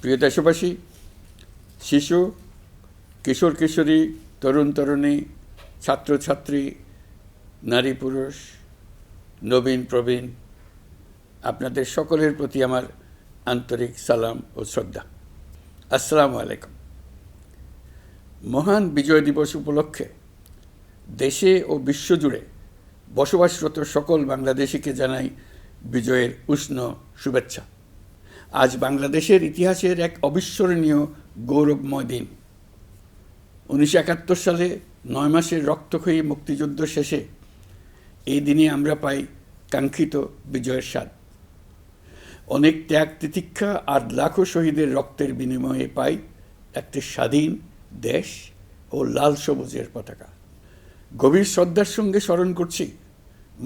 প্রিয় দেশবাসী, শিশু, কিশোর কিশোরী, তরুণ তরুণী, ছাত্রছাত্রী, নারী পুরুষ, নবীন প্রবীণ, আপনাদের সকলের প্রতি আমার আন্তরিক সালাম ও শ্রদ্ধা। আসসালামু আলাইকুম। মহান বিজয় দিবস উপলক্ষে দেশে ও বিশ্বজুড়ে বসবাসরত সকল বাংলাদেশিকে জানাই বিজয়ের উষ্ণ শুভেচ্ছা। আজ বাংলাদেশের ইতিহাসের এক অবিস্মরণীয় গৌরবময় দিন। 1971 সালে 9 মাসের রক্তক্ষয়ী মুক্তিযুদ্ধ শেষে এই দিনে আমরা পাই কাঙ্ক্ষিত বিজয়ের স্বাদ। অনেক ত্যাগ তিতিক্ষা আর লাখো শহীদের রক্তের বিনিময়ে পাই একটি স্বাধীন দেশ ও লাল সবুজের পতাকা। গভীর শ্রদ্ধার সঙ্গে স্মরণ করছি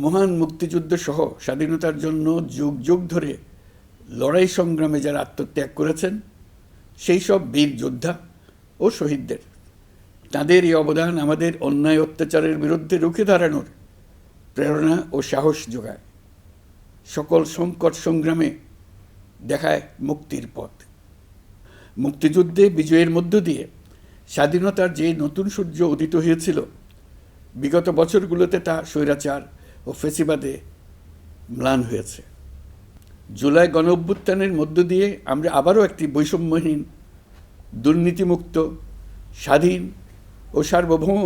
মহান মুক্তিযুদ্ধ সহ স্বাধীনতার জন্য যুগ যুগ ধরে লড়াই সংগ্রামে যারা আত্মত্যাগ করেছেন সেই সব বীর যোদ্ধা ও শহীদদের। তাদের এই অবদান আমাদের অন্যায় অত্যাচারের বিরুদ্ধে রুখে দাঁড়ানোর প্রেরণা ও সাহস যোগায়। সকল সংকট সংগ্রামে দেখায় মুক্তির পথ। মুক্তিযুদ্ধে বিজয়ের মধ্য দিয়ে স্বাধীনতার যে নতুন সূর্য উদিত হয়েছিল, বিগত বছরগুলোতে তা স্বৈরাচার ও ফ্যাসিবাদে ম্লান হয়েছে। জুলাই গণঅভ্যুত্থানের মধ্য দিয়ে আমরা আবারও একটি বৈষম্যহীন, দুর্নীতিমুক্ত, স্বাধীন ও সার্বভৌম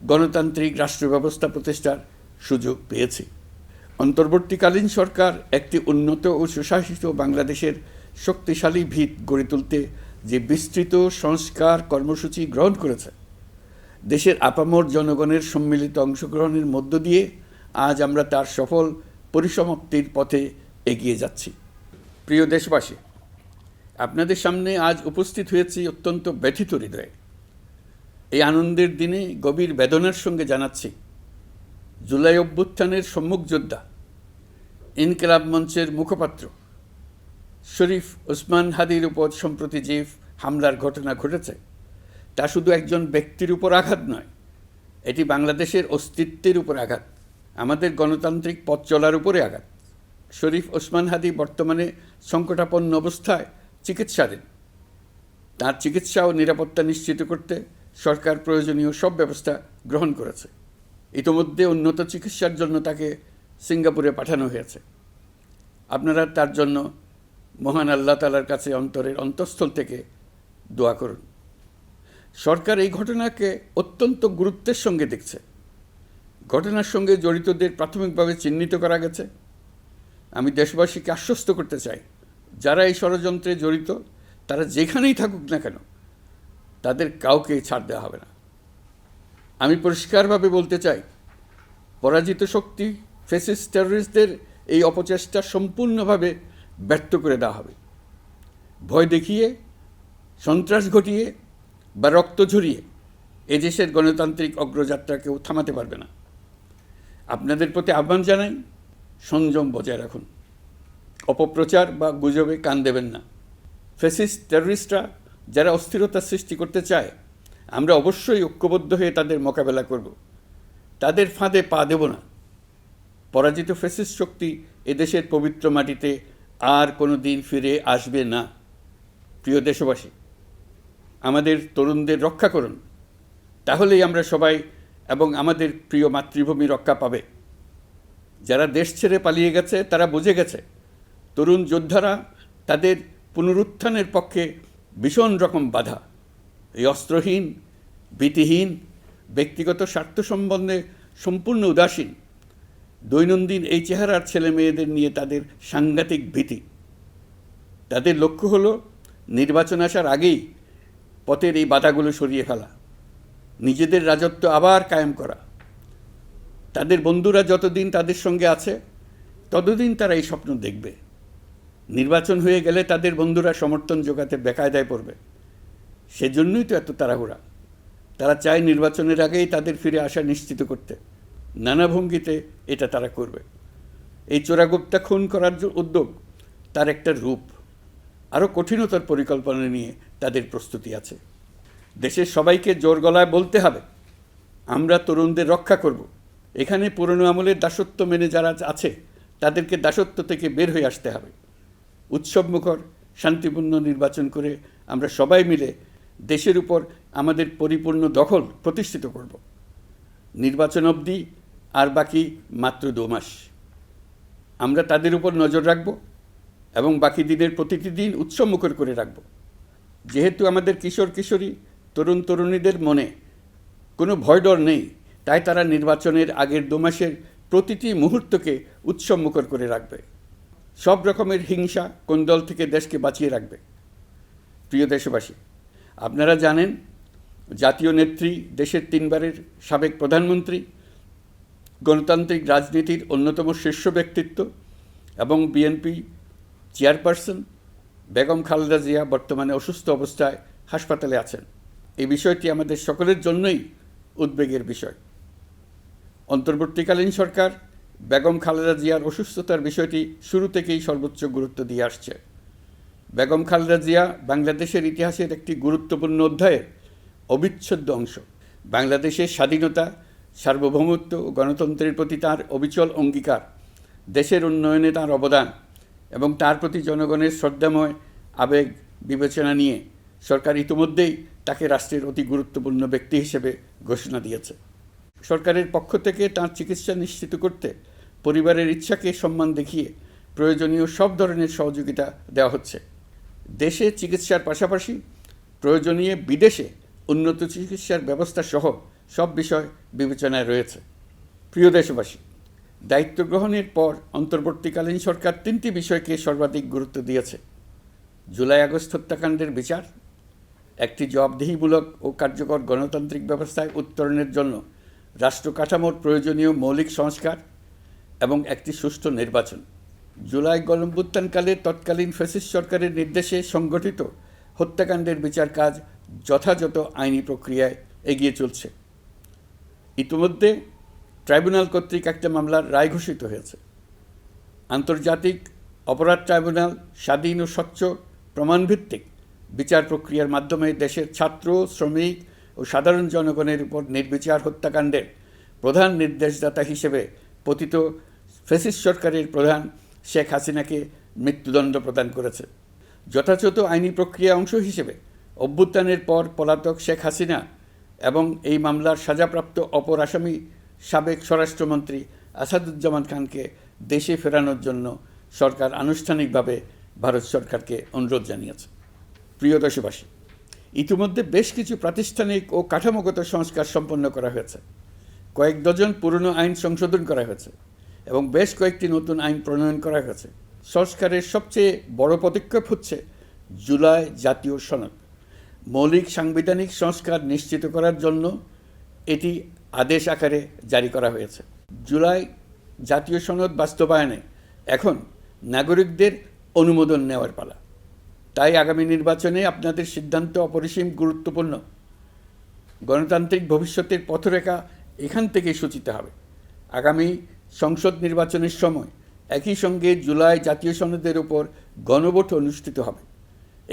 গণতান্ত্রিক রাষ্ট্র ব্যবস্থা প্রতিষ্ঠার সুযোগ পেয়েছি। অন্তর্বর্তীকালীন সরকার একটি উন্নত ও সুশাসিত বাংলাদেশের শক্তিশালী ভিত গড়ে তুলতে যে বিস্তৃত সংস্কার কর্মসূচি গ্রহণ করেছে, দেশের আপামর জনগণের সম্মিলিত অংশগ্রহণের মধ্য দিয়ে আজ আমরা তার সফল পরিসমাপ্তির পথে এগিয়ে যাচ্ছি। প্রিয় দেশবাসী, আপনাদের সামনে আজ উপস্থিত হয়েছি অত্যন্ত ব্যথিত হৃদয়ে। এই আনন্দের দিনে গভীর বেদনার সঙ্গে জানাচ্ছি জুলাই অভ্যুত্থানের সম্মুখ যোদ্ধা, ইনকিলাব মঞ্চের মুখপাত্র শরীফ ওসমান হাদির উপর সম্প্রতি যে হামলার ঘটনা ঘটেছে তা শুধু একজন ব্যক্তির উপর আঘাত নয়, এটি বাংলাদেশের অস্তিত্বের উপর আঘাত, আমাদের গণতান্ত্রিক পথ চলার উপরে আঘাত। শরীফ ওসমান হাদি বর্তমানে সংকটাপন্ন অবস্থায় চিকিৎসাধীন। তার চিকিৎসা ও নিরাপত্তা নিশ্চিত করতে সরকার প্রয়োজনীয় সব ব্যবস্থা গ্রহণ করেছে। ইতোমধ্যে উন্নত চিকিৎসার জন্য তাকে সিঙ্গাপুরে পাঠানো হয়েছে। আপনারা তার জন্য মহান আল্লাহ তাআলার কাছে অন্তরের অন্তঃস্থল থেকে দোয়া করুন। সরকার এই ঘটনাকে অত্যন্ত গুরুত্বের সঙ্গে দেখছে। ঘটনার সঙ্গে জড়িতদের প্রাথমিকভাবে চিহ্নিত করা গেছে। আমি দেশবাসীকে আশ্বস্ত করতে চাই, যারা এই ষড়যন্ত্রে জড়িত তারা যেখানেই থাকুক না কেন, তাদের কাউকে ছাড় দেওয়া হবে না। আমি পরিষ্কারভাবে বলতে চাই, পরাজিত শক্তি ফ্যাসিস্ট টেররিস্টদের এই অপচেষ্টা সম্পূর্ণভাবে ব্যর্থ করে দেওয়া হবে। ভয় দেখিয়ে, সন্ত্রাস ঘটিয়ে বা রক্ত ঝরিয়ে এদেশের গণতান্ত্রিক অগ্রযাত্রা কেউ থামাতে পারবে না। আপনাদের প্রতি আহ্বান জানাই, সংযম বজায় রাখুন। অপপ্রচার বা গুজবে কান দেবেন না। ফ্যাসিস্ট টেররিস্টরা যারা অস্থিরতা সৃষ্টি করতে চায়, আমরা অবশ্যই ঐক্যবদ্ধ হয়ে তাদের মোকাবেলা করব। তাদের ফাঁদে পা দেব না। পরাজিত ফ্যাসিস্ট শক্তি এদেশের পবিত্র মাটিতে আর কোনো দিন ফিরে আসবে না। প্রিয় দেশবাসী, আমাদের তরুণদের রক্ষা করুন, তাহলেই আমরা সবাই এবং আমাদের প্রিয় মাতৃভূমি রক্ষা পাবে। যারা দেশ ছেড়ে পালিয়ে গেছে তারা বুঝে গেছে তরুণ যোদ্ধারা তাদের পুনরুত্থানের পক্ষে ভীষণ রকম বাধা। এই অস্ত্রহীন, ভীতিহীন, ব্যক্তিগত স্বার্থ সম্বন্ধে সম্পূর্ণ উদাসীন দৈনন্দিন এই চেহারার ছেলে মেয়েদের নিয়ে তাদের সাংঘাতিক ভীতি। তাদের লক্ষ্য হলো নির্বাচন আসার আগেই পথের এই বাধাগুলো সরিয়ে ফেলা, নিজেদের রাজত্ব আবার কায়েম করা। তাদের বন্ধুরা যতদিন তাদের সঙ্গে আছে ততদিন তারা এই স্বপ্ন দেখবে। নির্বাচন হয়ে গেলে তাদের বন্ধুরা সমর্থন জোগাতে বেকায়দায় পড়বে। সেজন্যই তো এত তাড়াহুড়া। তারা চায় নির্বাচনের আগেই তাদের ফিরে আসা নিশ্চিত করতে। নানা ভঙ্গিতে এটা তারা করবে। এই চোরাগুপ্তা খুন করার যে উদ্যোগ, তার একটা রূপ। আরও কঠিনতর পরিকল্পনা নিয়ে তাদের প্রস্তুতি আছে। দেশের সবাইকে জোর গলায় বলতে হবে, আমরা তরুণদের রক্ষা করব। এখানে পুরনো আমলের দাসত্ব মেনে যারা আছে তাদেরকে দাসত্ব থেকে বের হয়ে আসতে হবে। উৎসবমুখর শান্তিপূর্ণ নির্বাচন করে আমরা সবাই মিলে দেশের উপর আমাদের পরিপূর্ণ দখল প্রতিষ্ঠিত করব। নির্বাচন অবধি আর বাকি মাত্র 2 মাস। আমরা তাদের উপর নজর রাখব এবং বাকি দিনের প্রতিটি দিন উৎসবমুখর করে রাখব। যেহেতু আমাদের কিশোর কিশোরী তরুণ তরুণীদের মনে কোনো ভয় ডর নেই, তাই তারা নির্বাচনের আগের 2 মাসের প্রতিটি মুহূর্তকে উৎসবমুখর করে রাখবে। সব রকমের হিংসা কোন্দল থেকে দেশকে বাঁচিয়ে রাখবে। প্রিয় দেশবাসী, আপনারা জানেন জাতীয় নেত্রী, দেশের 3 বারের সাবেক প্রধানমন্ত্রী, গণতান্ত্রিক রাজনীতির অন্যতম শীর্ষ ব্যক্তিত্ব এবং বিএনপি চেয়ারপারসন বেগম খালেদা জিয়া বর্তমানে অসুস্থ অবস্থায় হাসপাতালে আছেন। এই বিষয়টি আমাদের সকলের জন্যই উদ্বেগের বিষয়। অন্তর্বর্তীকালীন সরকার বেগম খালেদা জিয়ার অসুস্থতার বিষয়টি শুরু থেকেই সর্বোচ্চ গুরুত্ব দিয়ে আসছে। বেগম খালেদা জিয়া বাংলাদেশের ইতিহাসের একটি গুরুত্বপূর্ণ অধ্যায়ের অবিচ্ছেদ্য অংশ। বাংলাদেশের স্বাধীনতা, সার্বভৌমত্ব ও গণতন্ত্রের প্রতি তাঁর অবিচল অঙ্গীকার, দেশের উন্নয়নে তাঁর অবদান এবং তার প্রতি জনগণের শ্রদ্ধাময় আবেগ বিবেচনা নিয়ে সরকার ইতিমধ্যেই তাকে রাষ্ট্রের অতি গুরুত্বপূর্ণ ব্যক্তি হিসেবে ঘোষণা দিয়েছে। সরকারের পক্ষ থেকে তাঁর চিকিৎসা নিশ্চিত করতে পরিবারের ইচ্ছাকে সম্মান দেখিয়ে প্রয়োজনীয় সব ধরনের সহযোগিতা দেওয়া হচ্ছে। দেশে চিকিৎসার পাশাপাশি প্রয়োজনীয় বিদেশে উন্নত চিকিৎসার ব্যবস্থা সহ সব বিষয় বিবেচনায় রয়েছে। প্রিয় দেশবাসী, দায়িত্ব গ্রহণের পর অন্তর্বর্তীকালীন সরকার 3টি বিষয়কে সর্বাধিক গুরুত্ব দিয়েছে: জুলাই আগস্ট হত্যাকাণ্ডের বিচার, একটি জবাবদিহিমূলক ও কার্যকর গণতান্ত্রিক ব্যবস্থায় উত্তরণের জন্য রাষ্ট্র কাঠামোর প্রয়োজনীয় মৌলিক সংস্কার এবং একটি সুষ্ঠু নির্বাচন। জুলাই গণঅভ্যুত্থানকালে তৎকালীন ফ্যাসিস্ট সরকারের নির্দেশে সংগঠিত হত্যাকাণ্ডের বিচার কাজ যথাযথ আইনি প্রক্রিয়ায় এগিয়ে চলছে। ইতিমধ্যে ট্রাইব্যুনাল কর্তৃক একটা মামলার রায় ঘোষিত হয়েছে। আন্তর্জাতিক অপরাধ ট্রাইব্যুনাল স্বাধীন ও স্বচ্ছ প্রমাণভিত্তিক বিচার প্রক্রিয়ার মাধ্যমে দেশের ছাত্র, শ্রমিক ও সাধারণ জনগণের উপর নির্বিচার হত্যাকাণ্ডের প্রধান নির্দেশদাতা হিসেবে পতিত ফ্যাসিস্ট সরকারের প্রধান শেখ হাসিনাকে মৃত্যুদণ্ড প্রদান করেছে। যথাযথ আইনি প্রক্রিয়া অংশ হিসেবে অভ্যুত্থানের পর পলাতক শেখ হাসিনা এবং এই মামলার সাজাপ্রাপ্ত অপর আসামি সাবেক স্বরাষ্ট্রমন্ত্রী আসাদুজ্জামান খানকে দেশে ফেরানোর জন্য সরকার আনুষ্ঠানিকভাবে ভারত সরকারকে অনুরোধ জানিয়েছে। প্রিয় দেশবাসী, ইতিমধ্যে বেশ কিছু প্রাতিষ্ঠানিক ও কাঠামোগত সংস্কার সম্পন্ন করা হয়েছে। কয়েক ডজন পুরনো আইন সংশোধন করা হয়েছে এবং বেশ কয়েকটি নতুন আইন প্রণয়ন করা হয়েছে। সংস্কারের সবচেয়ে বড় পদক্ষেপ হচ্ছে জুলাই জাতীয় সনদ। মৌলিক সাংবিধানিক সংস্কার নিশ্চিত করার জন্য এটি আদেশ আকারে জারি করা হয়েছে। জুলাই জাতীয় সনদ বাস্তবায়নে এখন নাগরিকদের অনুমোদন নেওয়ার পালা। তাই আগামী নির্বাচনে আপনাদের সিদ্ধান্ত অপরিসীম গুরুত্বপূর্ণ। গণতান্ত্রিক ভবিষ্যতের পথরেখা এখান থেকেই সূচিত হবে। আগামী সংসদ নির্বাচনের সময় একই সঙ্গে জুলাই জাতীয় সনদের উপর গণভোট অনুষ্ঠিত হবে।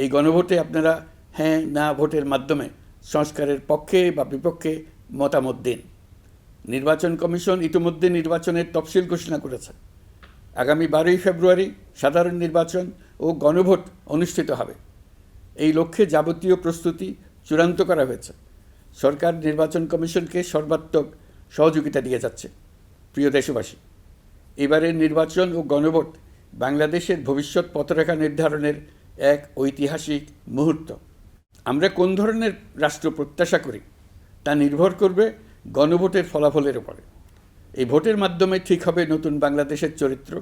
এই গণভোটে আপনারা হ্যাঁ না ভোটের মাধ্যমে সংস্কারের পক্ষে বা বিপক্ষে মতামত দিন। নির্বাচন কমিশন ইতিমধ্যে নির্বাচনের তফসিল ঘোষণা করেছে। আগামী 12ই ফেব্রুয়ারি সাধারণ নির্বাচন ও গণভোট অনুষ্ঠিত হবে। এই লক্ষ্যে যাবতীয় প্রস্তুতি চূড়ান্ত করা হয়েছে। সরকার নির্বাচন কমিশনকে সর্বাত্মক সহযোগিতা দিয়ে যাচ্ছে। প্রিয় দেশবাসী, এবারের নির্বাচন ও গণভোট বাংলাদেশের ভবিষ্যৎ পথরেখা নির্ধারণের এক ঐতিহাসিক মুহূর্ত। আমরা কোন ধরনের রাষ্ট্র প্রত্যাশা করি তা নির্ভর করবে গণভোটের ফলাফলের উপরে। এই ভোটের মাধ্যমে ঠিক হবে নতুন বাংলাদেশের চরিত্র,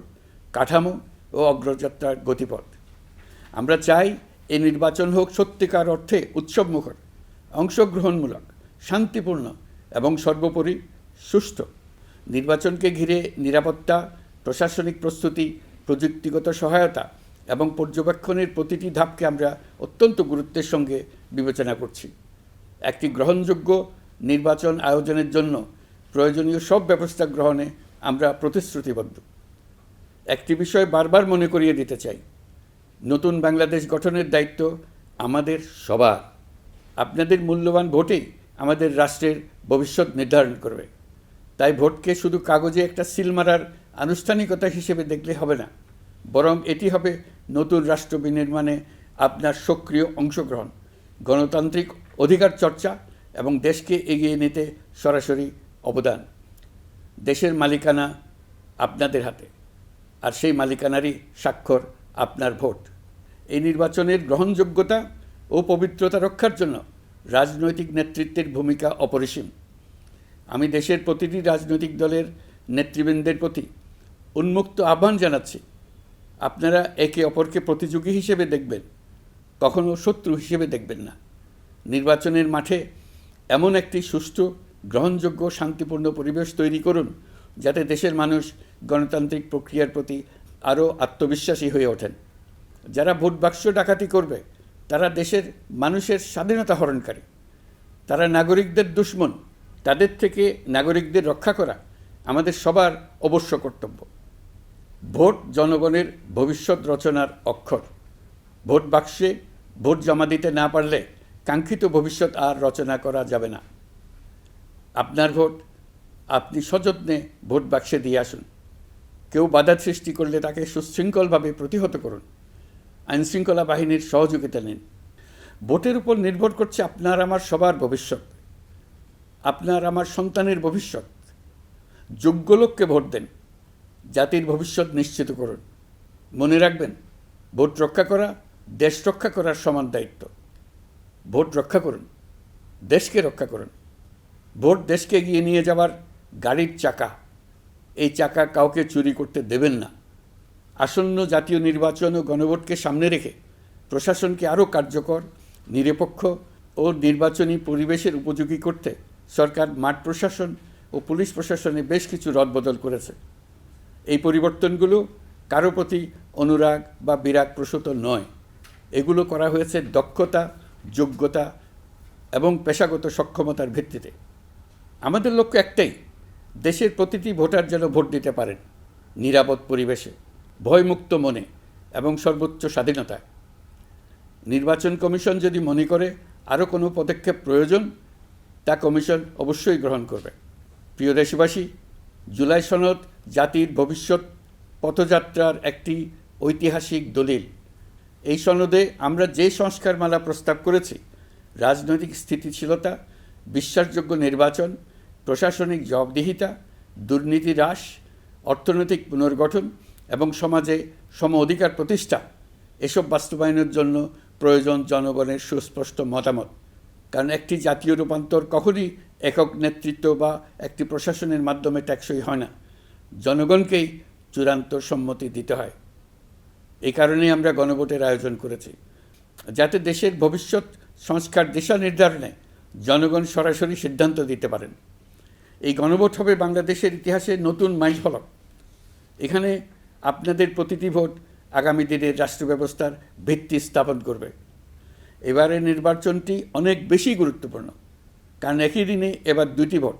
কাঠামো ও অগ্রযাত্রার গতিপথ। আমরা চাই এই নির্বাচন হোক সত্যিকার অর্থে উৎসবমুখর, অংশগ্রহণমূলক, শান্তিপূর্ণ এবং সর্বোপরি সুষ্ঠু। নির্বাচনকে ঘিরে নিরাপত্তা, প্রশাসনিক প্রস্তুতি, প্রযুক্তিগত সহায়তা এবং পর্যবেক্ষণের প্রতিটি ধাপকে আমরা অত্যন্ত গুরুত্বের সঙ্গে বিবেচনা করছি। একটি গ্রহণযোগ্য নির্বাচন আয়োজনের জন্য প্রয়োজনীয় সব ব্যবস্থা গ্রহণে আমরা প্রতিশ্রুতিবদ্ধ। একটি বিষয় বারবার মনে করিয়ে দিতে চাই, নতুন বাংলাদেশ গঠনের দায়িত্ব আমাদের সবার। আপনাদের মূল্যবান ভোটেই আমাদের রাষ্ট্রের ভবিষ্যৎ নির্ধারণ করবে। তাই ভোটকে শুধু কাগজে একটা সিল মারার আনুষ্ঠানিকতা হিসেবে দেখলে হবে না, বরং এটি হবে নতুন রাষ্ট্র বিনির্মাণে আপনার সক্রিয় অংশগ্রহণ, গণতান্ত্রিক অধিকার চর্চা এবং দেশকে এগিয়ে নিতে সরাসরি অবদান। দেশের মালিকানা আপনাদের হাতে, আর সেই মালিকানারই স্বাক্ষর আপনার ভোট। এই নির্বাচনের গ্রহণযোগ্যতা ও পবিত্রতা রক্ষার জন্য রাজনৈতিক নেতৃত্বের ভূমিকা অপরিসীম। আমি দেশের প্রতিটি রাজনৈতিক দলের নেতৃবৃন্দের প্রতি উন্মুক্ত আহ্বান জানাচ্ছি, আপনারা একে অপরকে প্রতিযোগী হিসেবে দেখবেন, কখনো শত্রু হিসেবে দেখবেন না। নির্বাচনের মাঠে এমন একটি সুষ্ঠু, গ্রহণযোগ্য, শান্তিপূর্ণ পরিবেশ তৈরি করুন যাতে দেশের মানুষ গণতান্ত্রিক প্রক্রিয়ার প্রতি আরও আত্মবিশ্বাসী হয়ে ওঠেন। যারা ভোট বাক্স ডাকাতি করবে তারা দেশের মানুষের স্বাধীনতা হরণকারী, তারা নাগরিকদের দুশমন। তাদের থেকে নাগরিকদের রক্ষা করা আমাদের সবার অবশ্য কর্তব্য। ভোট জনগণের ভবিষ্যৎ রচনার অক্ষর। ভোট বাক্সে ভোট জমা দিতে না পারলে কাঙ্ক্ষিত ভবিষ্যৎ আর রচনা করা যাবে না। আপনার ভোট আপনি সযত্নে ভোট বাক্সে দিয়ে আসুন। কেউ বাধা সৃষ্টি করলে তাকে সুশৃঙ্খলভাবে প্রতিহত করুন। আইনশৃঙ্খলা বাহিনীর সহযোগিতা নিন। ভোটের উপর নির্ভর করছে আপনার আমার সবার ভবিষ্যৎ, আপনার আমার সন্তানের ভবিষ্যৎ। যোগ্য লোককে ভোট দেন, জাতির ভবিষ্যৎ নিশ্চিত করুন। মনে রাখবেন, ভোট রক্ষা করা দেশ রক্ষা করার সমান দায়িত্ব। ভোট রক্ষা করুন, দেশকে রক্ষা করুন। ভোট দেশকে এগিয়ে নিয়ে যাওয়ার গাড়ির চাকা। এই চাকা কাউকে চুরি করতে দেবেন না। আসন্ন জাতীয় নির্বাচন ও গণভোটকে সামনে রেখে প্রশাসনকে আরও কার্যকর, নিরপেক্ষ ও নির্বাচনী পরিবেশের উপযোগী করতে সরকার মাঠ প্রশাসন ও পুলিশ প্রশাসনে বেশ কিছু রদবদল করেছে। এই পরিবর্তনগুলো কারো প্রতি অনুরাগ বা বিরাগ প্রসূত নয়। এগুলো করা হয়েছে দক্ষতা, যোগ্যতা এবং পেশাগত সক্ষমতার ভিত্তিতে। আমাদের লক্ষ্য একটাই, দেশের প্রতিটি ভোটার যেন ভোট দিতে পারেন নিরাপদ পরিবেশে, ভয়মুক্ত মনে এবং সর্বোচ্চ স্বাধীনতায়। নির্বাচন কমিশন যদি মনে করে আরও কোনো পদক্ষেপ প্রয়োজন, তা কমিশন অবশ্যই গ্রহণ করবে। প্রিয় দেশবাসী, জুলাই সনদ জাতির ভবিষ্যৎ পথযাত্রার একটি ঐতিহাসিক দলিল। এই সনদে আমরা যে সংস্কারমালা প্রস্তাব করেছি, রাজনৈতিক স্থিতিশীলতা, বিশ্বাসযোগ্য নির্বাচন, প্রশাসনিক জবাবদিহিতা, দুর্নীতি হ্রাস, অর্থনৈতিক পুনর্গঠন এবং সমাজে সম অধিকার প্রতিষ্ঠা, এসব বাস্তবায়নের জন্য প্রয়োজন জনগণের সুস্পষ্ট মতামত। কারণ একটি জাতীয় রূপান্তর কখনই একক নেতৃত্ব বা একটি প্রশাসনের মাধ্যমে টেকসই হয় না। জনগণকেই চূড়ান্ত সম্মতি দিতে হয়। এই কারণেই আমরা গণভোটের আয়োজন করেছি, যাতে দেশের ভবিষ্যৎ সংস্কার দিশা নির্ধারণে জনগণ সরাসরি সিদ্ধান্ত দিতে পারেন। এই গণভোট হবে বাংলাদেশের ইতিহাসে নতুন মাইলফলক। এখানে আপনাদের প্রতিটি ভোট আগামী দিনের রাষ্ট্র ব্যবস্থার ভিত্তি স্থাপন করবে। এবারের নির্বাচনটি অনেক বেশি গুরুত্বপূর্ণ, কারণ একই দিনে এবার দুটি ভোট,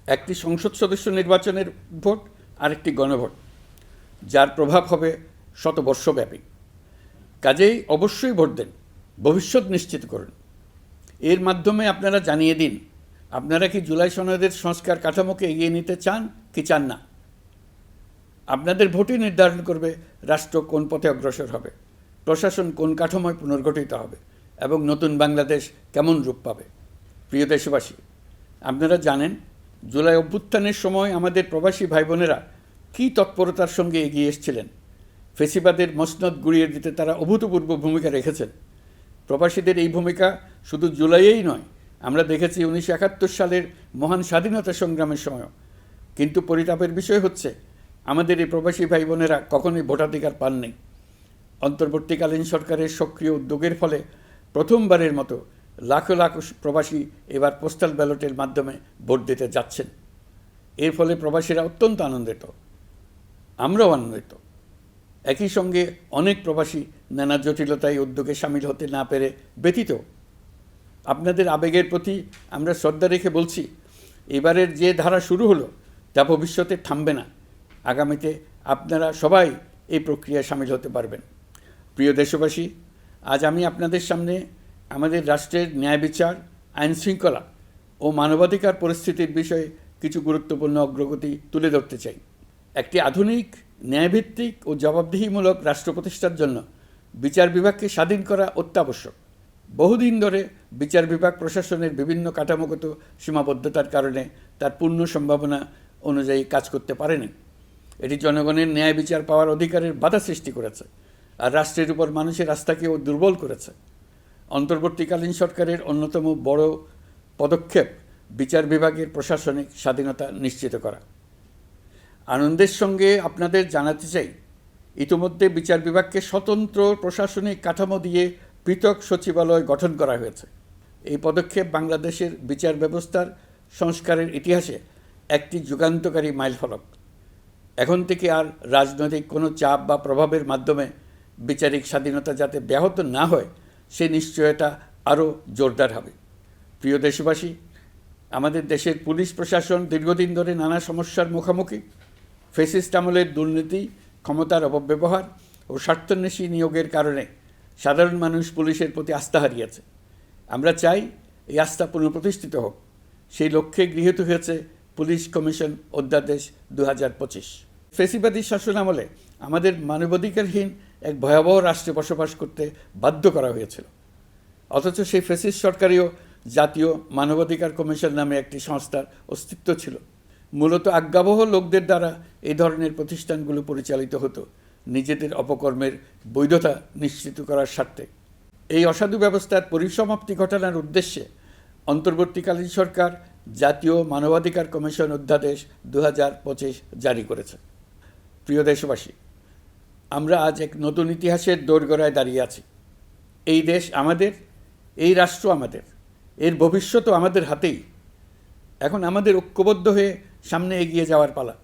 একটি সংসদ সদস্য নির্বাচনের ভোট আর একটি গণভোট, যার প্রভাব হবে শতবর্ষব্যাপী। কাজেই অবশ্যই ভোট দেন, ভবিষ্যৎ নিশ্চিত করুন। এর মাধ্যমে আপনারা জানিয়ে দিন, আপনারা কি জুলাই সনদের সংস্কার কাঠামোকে এগিয়ে নিতে চান কি চান না। আপনাদের ভোটই নির্ধারণ করবে রাষ্ট্র কোন পথে অগ্রসর হবে, প্রশাসন কোন কাঠামোয় পুনর্গঠিত হবে এবং নতুন বাংলাদেশ কেমন রূপ পাবে। প্রিয় দেশবাসী, আপনারা জানেন জুলাই অভ্যুত্থানের সময় আমাদের প্রবাসী ভাই বোনেরা কী তৎপরতার সঙ্গে এগিয়ে এসেছিলেন। ফেসিবাদের মসনদ গুড়িয়ে দিতে তারা অভূতপূর্ব ভূমিকা রেখেছেন। প্রবাসীদের এই ভূমিকা শুধু জুলাইয়েই নয়, আমরা দেখেছি 1971 সালের মহান স্বাধীনতা সংগ্রামের সময়ও। কিন্তু পরিতাপের বিষয় হচ্ছে, আমাদের এই প্রবাসী ভাই বোনেরা কখনোই ভোটাধিকার পাননি। অন্তর্বর্তীকালীন সরকারের সক্রিয় উদ্যোগের ফলে প্রথমবারের মতো লাখ লাখ প্রবাসী এবার পোস্টাল ব্যালটের মাধ্যমে ভোট দিতে যাচ্ছেন। এর ফলে প্রবাসীরা অত্যন্ত আনন্দিত, আমরাও আনন্দিত। একই সঙ্গে অনেক প্রবাসী নানা জটিলতায় উদ্যোগে সামিল হতে না পেরে ব্যথিত। আপনাদের আবেগের প্রতি আমরা শ্রদ্ধা রেখে বলছি, এবারের যে ধারা শুরু হলো তা ভবিষ্যতে থামবে না। আগামীতে আপনারা সবাই এই প্রক্রিয়ায় সামিল হতে পারবেন। প্রিয় দেশবাসী, আজ আমি আপনাদের সামনে আমাদের রাষ্ট্রের ন্যায় বিচার, আইনশৃঙ্খলা ও মানবাধিকার পরিস্থিতির বিষয়ে কিছু গুরুত্বপূর্ণ অগ্রগতি তুলে ধরতে চাই। একটি আধুনিক ন্যায়ভিত্তিক ও জবাবদিহিমূলক রাষ্ট্র প্রতিষ্ঠার জন্য বিচার বিভাগকে স্বাধীন করা অত্যাবশ্যক। বহুদিন ধরে বিচার বিভাগ প্রশাসনের বিভিন্ন কাঠামোগত সীমাবদ্ধতার কারণে তার পূর্ণ সম্ভাবনা অনুযায়ী কাজ করতে পারেনি। এটি জনগণের ন্যায় বিচার পাওয়ার অধিকারের বাধা সৃষ্টি করেছে আর রাষ্ট্রের উপর মানুষের আস্থাকেও দুর্বল করেছে। অন্তর্বর্তীকালীন সরকারের অন্যতম বড় পদক্ষেপ বিচার বিভাগের প্রশাসনিক স্বাধীনতা নিশ্চিত করা। আনন্দের সঙ্গে আপনাদের জানাতে চাই, ইতিমধ্যে বিচার বিভাগকে স্বতন্ত্র প্রশাসনিক কাঠামো দিয়ে পৃথক সচিবালয় গঠন করা হয়েছে। এই পদক্ষেপ বাংলাদেশের বিচার ব্যবস্থার সংস্কারের ইতিহাসে একটি যুগান্তকারী মাইলফলক। এখন থেকে আর রাজনৈতিক কোনো চাপ বা প্রভাবের মাধ্যমে বিচারিক স্বাধীনতা যাতে ব্যাহত না হয় সে নিশ্চয়তা আরও জোরদার হবে। প্রিয় দেশবাসী, আমাদের দেশের পুলিশ প্রশাসন দীর্ঘদিন ধরে নানা সমস্যার মুখোমুখি। ফ্যাসিস্ট আমলের দুর্নীতি, ক্ষমতার অপব্যবহার ও স্বার্থান্বেষী নিয়োগের কারণে সাধারণ মানুষ পুলিশের প্রতি আস্থা হারিয়েছে। আমরা চাই এই আস্থা পুনঃপ্রতিষ্ঠিত হোক। সেই লক্ষ্যে গৃহীত হয়েছে পুলিশ কমিশন অধ্যাদেশ 2025। ফ্যাসিবাদী শাসন আমলে আমাদের মানবাধিকারহীন এক ভয়াবহ রাষ্ট্রে বসবাস করতে বাধ্য করা হয়েছিল। অথচ সেই ফ্যাসিস্ট সরকারেও জাতীয় মানবাধিকার কমিশন নামে একটি সংস্থার অস্তিত্ব ছিল। মূলত আজ্ঞাবহ লোকদের দ্বারা এই ধরনের প্রতিষ্ঠানগুলো পরিচালিত হতো নিজেদের অপকর্মের বৈধতা নিশ্চিত করার স্বার্থে। এই অসাধু ব্যবস্থার পরিসমাপ্তি ঘটানোর উদ্দেশ্যে অন্তর্বর্তীকালীন সরকার জাতীয় মানবাধিকার কমিশন অধ্যাদেশ 2025 জারি করেছে। প্রিয় দেশবাসী, আমরা আজ এক নতুন ইতিহাসের দোরগোড়ায় দাঁড়িয়ে আছি। এই দেশ আমাদের, এই রাষ্ট্র আমাদের, এর ভবিষ্যৎও আমাদের হাতেই। এখন আমাদের ঐক্যবদ্ধ হয়ে সামনে এগিয়ে যাওয়ার পালা।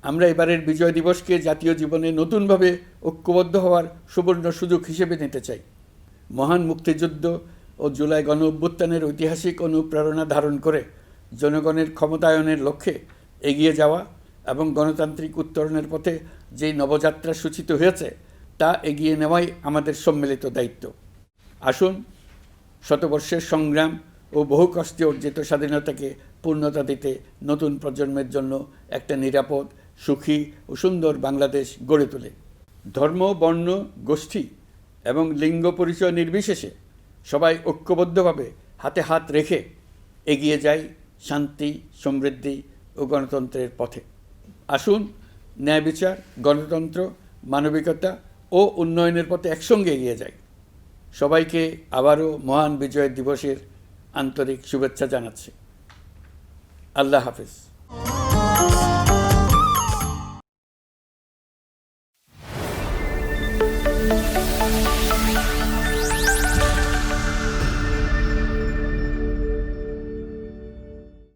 আমরা এবারের বিজয় দিবসকে জাতীয় জীবনে নতুনভাবে ঐক্যবদ্ধ হওয়ার সুবর্ণ সুযোগ হিসেবে নিতে চাই। মহান মুক্তিযুদ্ধ ও জুলাই গণ অভ্যুত্থানের ঐতিহাসিক অনুপ্রেরণা ধারণ করে জনগণের ক্ষমতায়নের লক্ষ্যে এগিয়ে যাওয়া এবং গণতান্ত্রিক উত্তরণের পথে যেই নবযাত্রা সূচিত হয়েছে তা এগিয়ে নেওয়াই আমাদের সম্মিলিত দায়িত্ব। আসুন শতবর্ষের সংগ্রাম ও বহু কষ্টে অর্জিত স্বাধীনতাকে পূর্ণতা দিতে নতুন প্রজন্মের জন্য একটা নিরাপদ, সুখী ও সুন্দর বাংলাদেশ গড়ে তোলে। ধর্ম, বর্ণ, গোষ্ঠী এবং লিঙ্গ পরিচয় নির্বিশেষে সবাই ঐক্যবদ্ধভাবে হাতে হাত রেখে এগিয়ে যাই শান্তি, সমৃদ্ধি ও গণতন্ত্রের পথে। আসুন ন্যায় বিচার, গণতন্ত্র, মানবিকতা ও উন্নয়নের পথে একসঙ্গে এগিয়ে যাই। সবাইকে আবারও মহান বিজয় দিবসের আন্তরিক শুভেচ্ছা জানাচ্ছি। আল্লাহ হাফেজ।